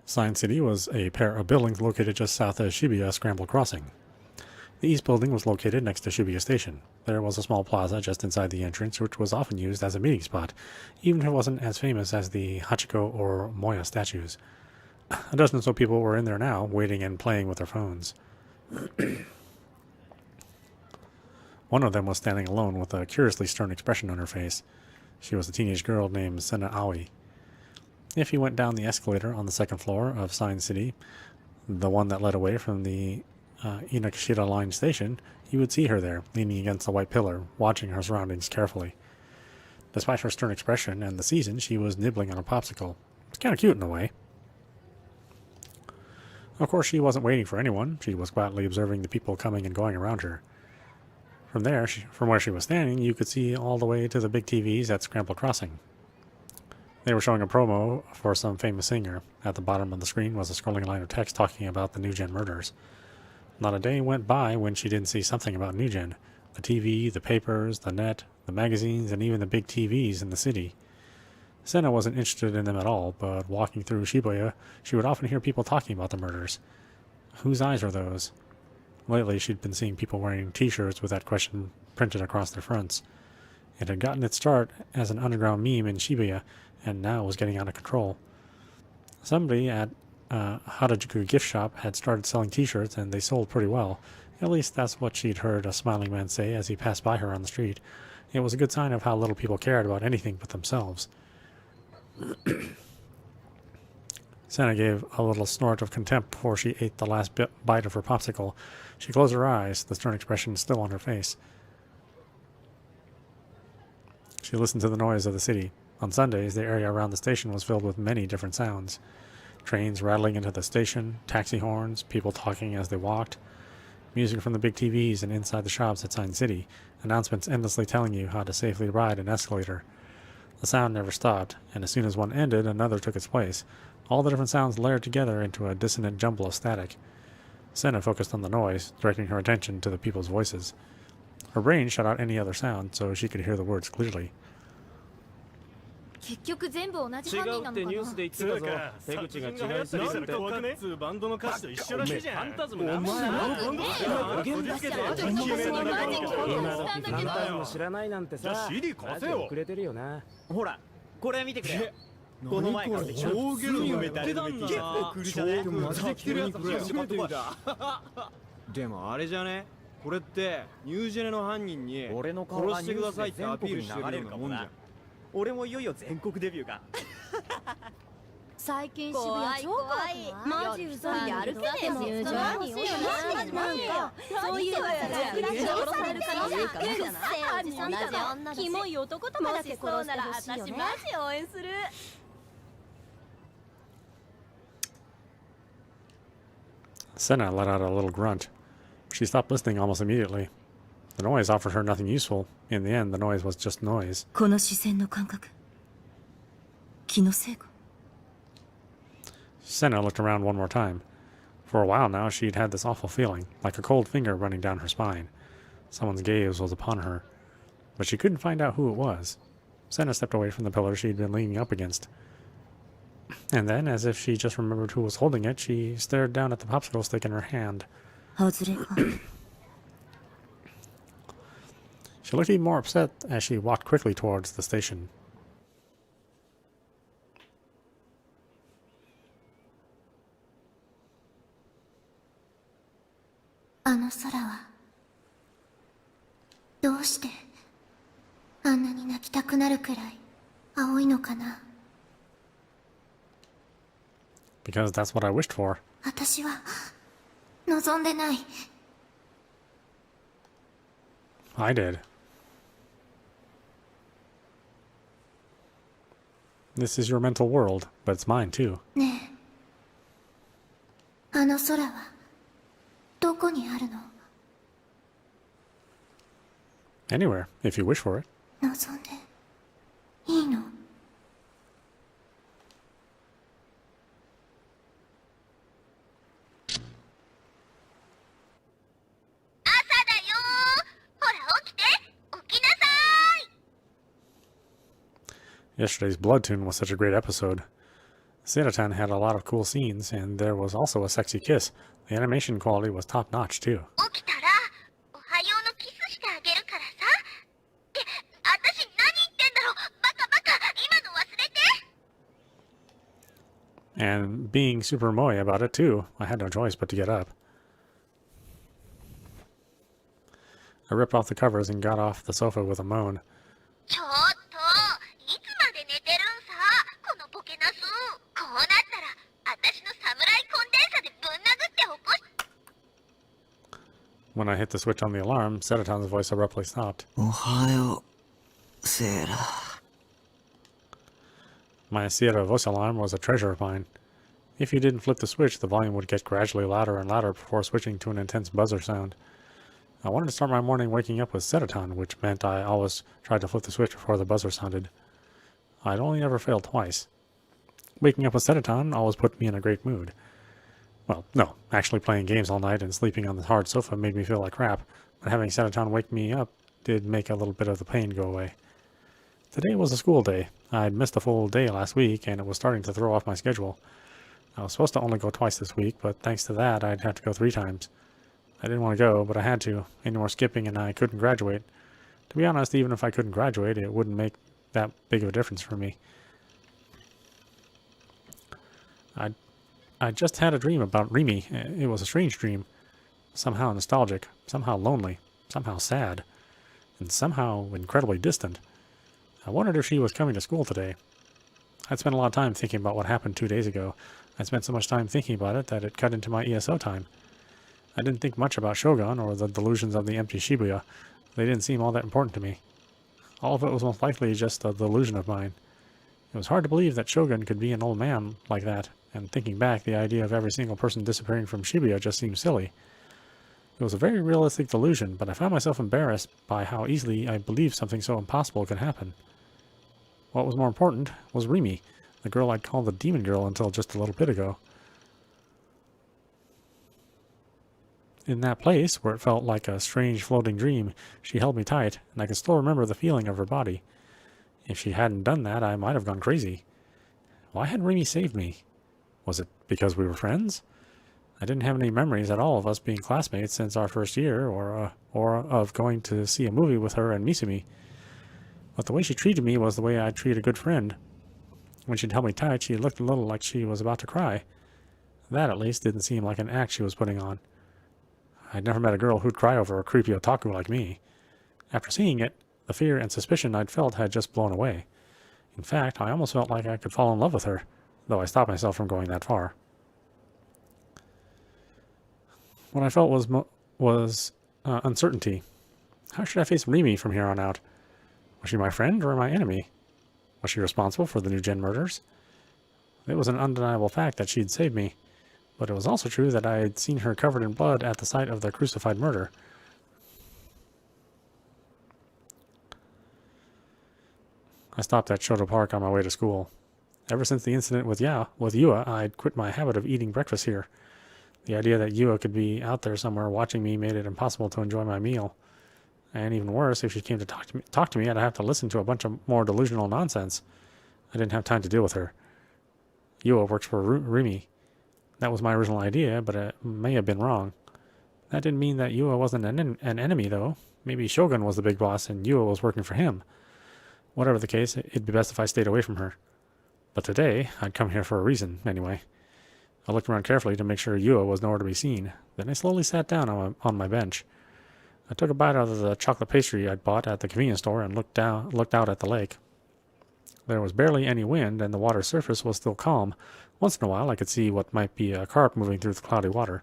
Science City was a pair of buildings located just south of Shibuya Scramble Crossing. The east building was located next to Shibuya Station. There was a small plaza just inside the entrance, which was often used as a meeting spot, even if it wasn't as famous as the Hachiko or Moya statues. A dozen or so people were in there now, waiting and playing with their phones. One of them was standing alone with a curiously stern expression on her face. She was a teenage girl named Sena Aoi. If you went down the escalator on the second floor of Science City, the one that led away from the Inakashira Line station, you would see her there, leaning against a white pillar, watching her surroundings carefully. Despite her stern expression and the season, she was nibbling on a popsicle. It's kind of cute in a way. Of course, she wasn't waiting for anyone. She was quietly observing the people coming and going around her. From there, from where she was standing, you could see all the way to the big TVs at Scramble Crossing. They were showing a promo for some famous singer. At the bottom of the screen was a scrolling line of text talking about the NewGen murders. Not a day went by when she didn't see something about NewGen. The TV, the papers, the net, the magazines, and even the big TVs in the city. Sena wasn't interested in them at all, but walking through Shibuya, she would often hear people talking about the murders. Whose eyes are those? Lately, she'd been seeing people wearing t-shirts with that question printed across their fronts. It had gotten its start as an underground meme in Shibuya, and now was getting out of control. Somebody at Harajuku gift shop had started selling t-shirts, and they sold pretty well. At least that's what she'd heard a smiling man say as he passed by her on the street. It was a good sign of how little people cared about anything but themselves. Sena gave a little snort of contempt before she ate the last bite of her popsicle. She closed her eyes, the stern expression still on her face. She listened to the noise of the city. On Sundays, the area around the station was filled with many different sounds. Trains rattling into the station, taxi horns, people talking as they walked, music from the big TVs and inside the shops at Science City, announcements endlessly telling you how to safely ride an escalator. The sound never stopped, and as soon as one ended, another took its place. All the different sounds layered together into a dissonant jumble of static. Sena focused on the noise, directing her attention to the people's voices. Her brain shut out any other sound so she could hear the words clearly. 結局全部同じ犯人なのかな。違うってニュースで言ってたぞ。手口が違うってなんかわかんねえっつうバンドの歌詞と一緒らしいじゃん。ファンタズムな。お前あのバンドだよ。こじつけて今時ファンタズム知らないなんてさ。じゃあ CD 貸せよ。くれてるよな。ほら、これ見てくれ。この前から超ゲルのメタルの結構来るじゃね。マジで来てるやつだよ。でもあれじゃね。これってニュージェネの犯人に俺の顔殺してくださいってアピールしてるようなもんじゃん。俺もいよいよ全国デビューか。最近渋谷超怖い。マジうざい。やる気でも入場に欲しいよな。なんかそういう噂でクラッシュ殺される可能性あるじゃない。おじさんとかキモい男とかだけ殺してほしいよね。マジ応援する。Sena let out a little grunt. She stopped listening almost immediately. The noise offered her nothing useful. In the end, the noise was just noise. この視線の感覚、気のせいか。Sena looked around one more time. For a while now, she'd had this awful feeling, like a cold finger running down her spine. Someone's gaze was upon her, but she couldn't find out who it was. Sena stepped away from the pillar she'd been leaning up against. And then, as if she just remembered who was holding it, she stared down at the popsicle stick in her hand. 外れか。She looked even more upset as she walked quickly towards the station. あの空はどうしてあんなに泣きたくなるくらい青いのかな。 Because that's what I wished for. 私は望んでない。 I did. This is your mental world, but it's mine too. ねえ、あの空はどこにあるの？ Anywhere, if you wish for it. 望んでいいの？ Yesterday's Blood Tune was such a great episode. Seiratan had a lot of cool scenes, and there was also a sexy kiss. The animation quality was top-notch, too. And being super moe about it, too. I had no choice but to get up. I ripped off the covers and got off the sofa with a moan. When I hit the switch on the alarm, Sedatan's voice abruptly stopped. Ohayo, Sera. My Sierra voice alarm was a treasure of mine. If you didn't flip the switch, the volume would get gradually louder and louder before switching to an intense buzzer sound. I wanted to start my morning waking up with Sedatan, which meant I always tried to flip the switch before the buzzer sounded. I'd only ever failed twice. Waking up with Sedatan always put me in a great mood. Well, no, actually playing games all night and sleeping on the hard sofa made me feel like crap, but having Sedatan wake me up did make a little bit of the pain go away. Today was a school day. I'd missed a full day last week, and it was starting to throw off my schedule. I was supposed to only go twice this week, but thanks to that, I'd have to go 3 times. I didn't want to go, but I had to. Any more skipping and I couldn't graduate. To be honest, even if I couldn't graduate, it wouldn't make that big of a difference for me. I just had a dream about Rimi. It was a strange dream. Somehow nostalgic, somehow lonely, somehow sad, and somehow incredibly distant. I wondered if she was coming to school today. I'd spent a lot of time thinking about what happened 2 days ago. I spent so much time thinking about it that it cut into my ESO time. I didn't think much about Shogun or the delusions of the empty Shibuya. They didn't seem all that important to me. All of it was most likely just a delusion of mine. It was hard to believe that Shogun could be an old man like that, and thinking back, the idea of every single person disappearing from Shibuya just seemed silly. It was a very realistic delusion, but I found myself embarrassed by how easily I believed something so impossible could happen. What was more important was Rimi, the girl I'd called the demon girl until just a little bit ago. In that place, where it felt like a strange floating dream, she held me tight, and I could still remember the feeling of her body. If she hadn't done that, I might have gone crazy. Why had Rimi saved me? Was it because we were friends? I didn't have any memories at all of us being classmates since our first year, or of going to see a movie with her and Misumi. But the way she treated me was the way I'd treat a good friend. When she'd held me tight, she looked a little like she was about to cry. That, at least, didn't seem like an act she was putting on. I'd never met a girl who'd cry over a creepy otaku like me. After seeing it, the fear and suspicion I'd felt had just blown away. In fact, I almost felt like I could fall in love with her, though I stopped myself from going that far. What I felt was uncertainty. How should I face Rimi from here on out? Was she my friend or my enemy? Was she responsible for the NewGen murders? It was an undeniable fact that she'd saved me, but it was also true that I had seen her covered in blood at the site of the crucified murder. I stopped at Shoto Park on my way to school. Ever since the incident with Yua, I'd quit my habit of eating breakfast here. The idea that Yua could be out there somewhere watching me made it impossible to enjoy my meal. And even worse, if she came to talk to me, I'd have to listen to a bunch of more delusional nonsense. I didn't have time to deal with her. Yua works for Rimi. That was my original idea, but it may have been wrong. That didn't mean that Yua wasn't an enemy, though. Maybe Shogun was the big boss and Yua was working for him. Whatever the case, it'd be best if I stayed away from her. But today, I'd come here for a reason, anyway. I looked around carefully to make sure Yua was nowhere to be seen. Then I slowly sat down on my bench. I took a bite out of the chocolate pastry I'd bought at the convenience store and looked out at the lake. There was barely any wind, and the water's surface was still calm. Once in a while, I could see what might be a carp moving through the cloudy water.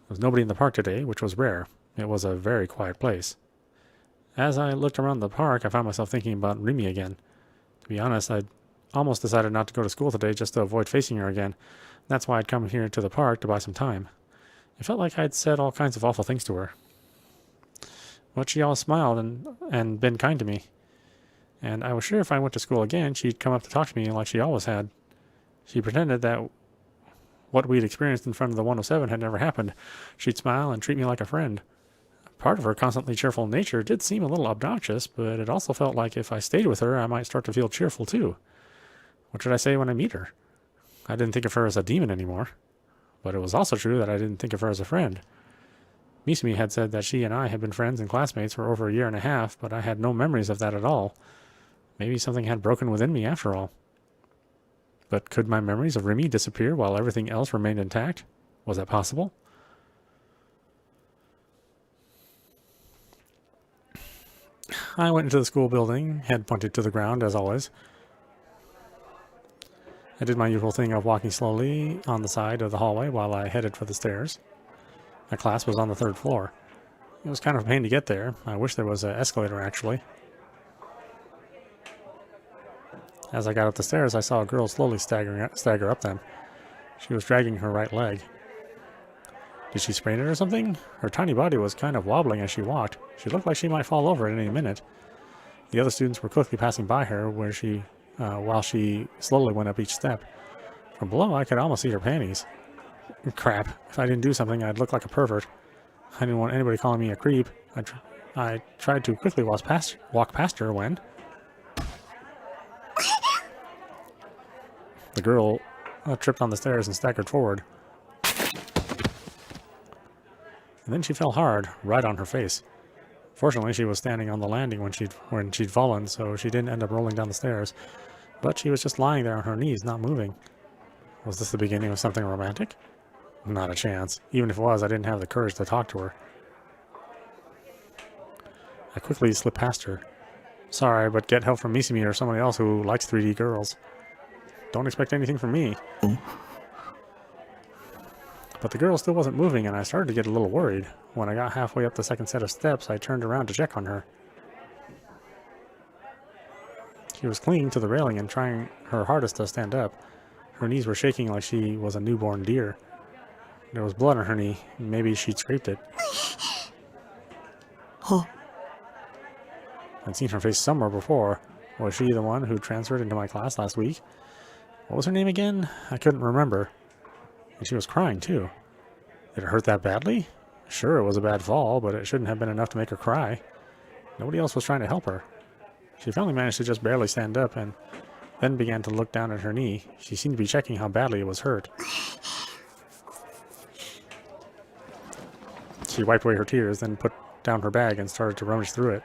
There was nobody in the park today, which was rare. It was a very quiet place. As I looked around the park, I found myself thinking about Rimi again. To be honest, I'd almost decided not to go to school today just to avoid facing her again. That's why I'd come here to the park to buy some time. It felt like I'd said all kinds of awful things to her. But she always smiled and been kind to me. And I was sure if I went to school again, she'd come up to talk to me like she always had. She pretended that what we'd experienced in front of the 107 had never happened. She'd smile and treat me like a friend. Part of her constantly cheerful nature did seem a little obnoxious, but it also felt like if I stayed with her, I might start to feel cheerful too. What should I say when I meet her? I didn't think of her as a demon anymore. But it was also true that I didn't think of her as a friend. Misumi had said that she and I had been friends and classmates for over a year and a half, but I had no memories of that at all. Maybe something had broken within me after all. But could my memories of Rimi disappear while everything else remained intact? Was that possible? I went into the school building, head pointed to the ground as always. I did my usual thing of walking slowly on the side of the hallway while I headed for the stairs. My class was on the 3rd floor. It was kind of a pain to get there. I wish there was an escalator, actually. As I got up the stairs, I saw a girl slowly stagger up them. She was dragging her right leg. Did she sprain it or something? Her tiny body was kind of wobbling as she walked. She looked like she might fall over at any minute. The other students were quickly passing by her while she slowly went up each step. From below, I could almost see her panties. Crap. If I didn't do something, I'd look like a pervert. I didn't want anybody calling me a creep. I tried to quickly walk past her when... The girl tripped on the stairs and staggered forward. And then she fell hard, right on her face. Fortunately, she was standing on the landing when she'd fallen, so she didn't end up rolling down the stairs. But she was just lying there on her knees, not moving. Was this the beginning of something romantic? Not a chance. Even if it was, I didn't have the courage to talk to her. I quickly slipped past her. Sorry, but get help from Misumi or someone else who likes 3D girls. Don't expect anything from me. But the girl still wasn't moving, and I started to get a little worried. When I got halfway up the second set of steps, I turned around to check on her. She was clinging to the railing and trying her hardest to stand up. Her knees were shaking like she was a newborn deer. There was blood on her knee. Maybe she'd scraped it. Huh? I'd seen her face somewhere before. Was she the one who transferred into my class last week? What was her name again? I couldn't remember. And she was crying, too. Did it hurt that badly? Sure, it was a bad fall, but it shouldn't have been enough to make her cry. Nobody else was trying to help her. She finally managed to just barely stand up and then began to look down at her knee. She seemed to be checking how badly it was hurt. She wiped away her tears, then put down her bag and started to rummage through it.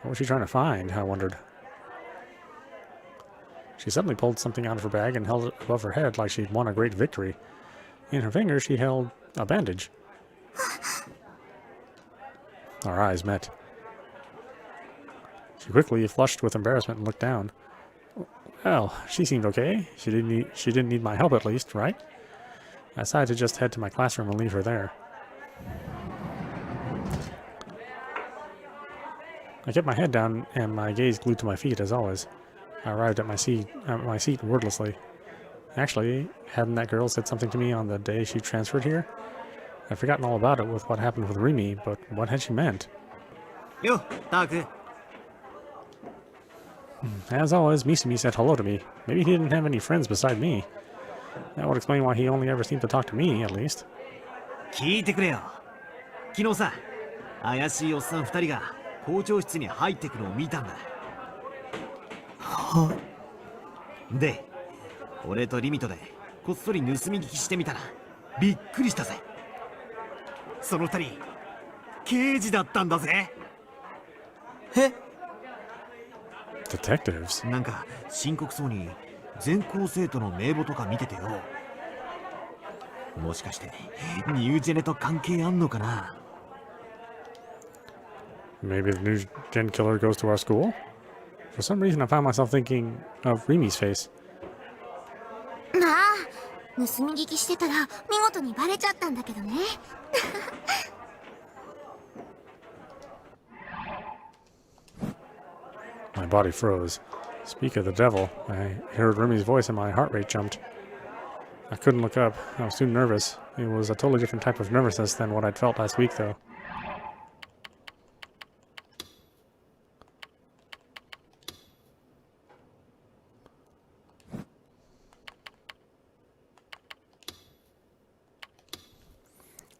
What was she trying to find? I wondered. She suddenly pulled something out of her bag and held it above her head like she'd won a great victory. In her fingers, she held a bandage. Our eyes met. She quickly flushed with embarrassment and looked down. Well, she seemed okay. She didn't need my help at least, right? I decided to just head to my classroom and leave her there. I kept my head down and my gaze glued to my feet as always. I arrived at my seat wordlessly. Actually, hadn't that girl said something to me on the day she transferred here? I'd forgotten all about it with what happened with Rimi, but what had she meant? Yo, Taku. As always, Misumi said hello to me. Maybe he didn't have any friends beside me. That would explain why he only ever seemed to talk to me, at least. 聞いてくれよ。昨日さ、怪しいおっさん2人が校長室に入ってくのを見たんだ。は？で、俺とリミトでこっそり盗み聞きしてみたらびっくりしたぜ。その二人刑事だったんだぜ。え Detectives? なんか深刻そうに全校生徒の名簿とか見ててよ。もしかしてニュージェネと関係あんのかな。 Maybe the NewGen killer goes to our school? For some reason, I found myself thinking of Rimi's face. なあ、盗み聞きしてたら見事にバレちゃったんだけどね。My body froze. Speak of the devil, I heard Rimi's voice and my heart rate jumped. I couldn't look up. I was too nervous. It was a totally different type of nervousness than what I'd felt last week, though.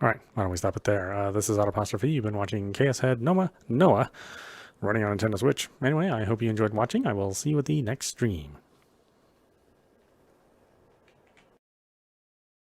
Alright, why don't we stop it there? This is audap. You've been watching KS Head Noah running on Nintendo Switch. Anyway, I hope you enjoyed watching. I will see you at the next stream.